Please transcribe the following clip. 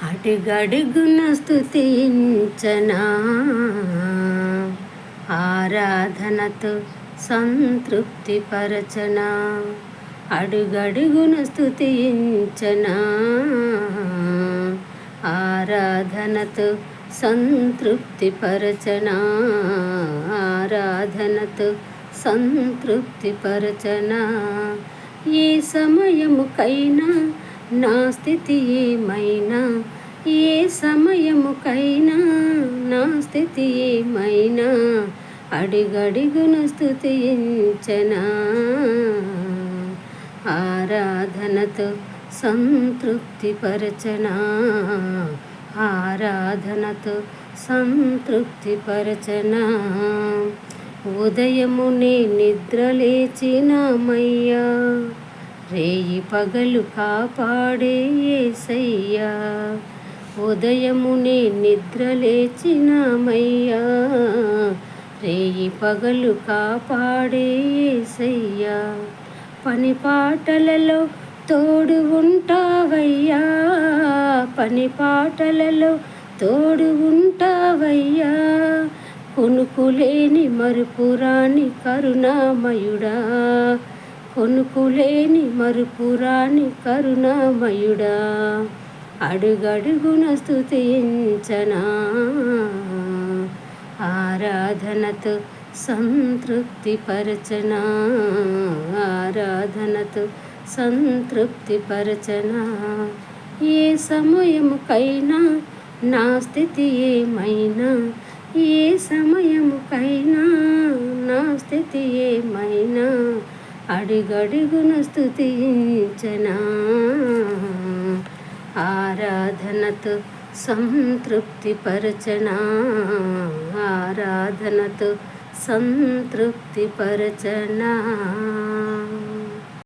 అడుగడుగున స్తుతించనా ఆరాధనతో సంతృప్తి పరచనా. అడుగడుగున స్తుతించనా ఆరాధనతో సంతృప్తి పరచనా. ఆరాధనతో సంతృప్తి పరచనా. ఏ సమయముకైనా నా స్థితి ఏమైనా, ఏ సమయముకైనా నా స్థితి ఏమైనా, అడుగడుగున స్తుతించనా ఆరాధనతో సంతృప్తి పరచనా. ఆరాధనతో సంతృప్తి పరచనా. ఉదయమునే నిద్రలేచినామయ్యా, రేయి పగలు కాపాడే యేసయ్యా. ఉదయమునే నిద్రలేచినామయ్యా, రేయి పగలు కాపాడే యేసయ్యా. పని పాటలలో తోడు ఉంటావయ్యా, పని పాటలలో తోడు ఉంటావయ్యా. కొనుకులేని మరుపురాని కరుణామయుడా, కొనుకులేని మరుపురాని కరుణామయుడా. అడుగడుగున స్తుతించనా ఆరాధనతో సంతృప్తి పరచనా. ఆరాధనతో సంతృప్తి పరచనా. ఏ సమయముకైనా నా స్థితి ఏమైనా, ఏ సమయముకైనా నా స్థితి ఏమైనా, అడుగడుగున స్తుతించనా ఆరాధనతో సంతృప్తి పరచనా. ఆరాధనతో సంతృప్తి పరచనా.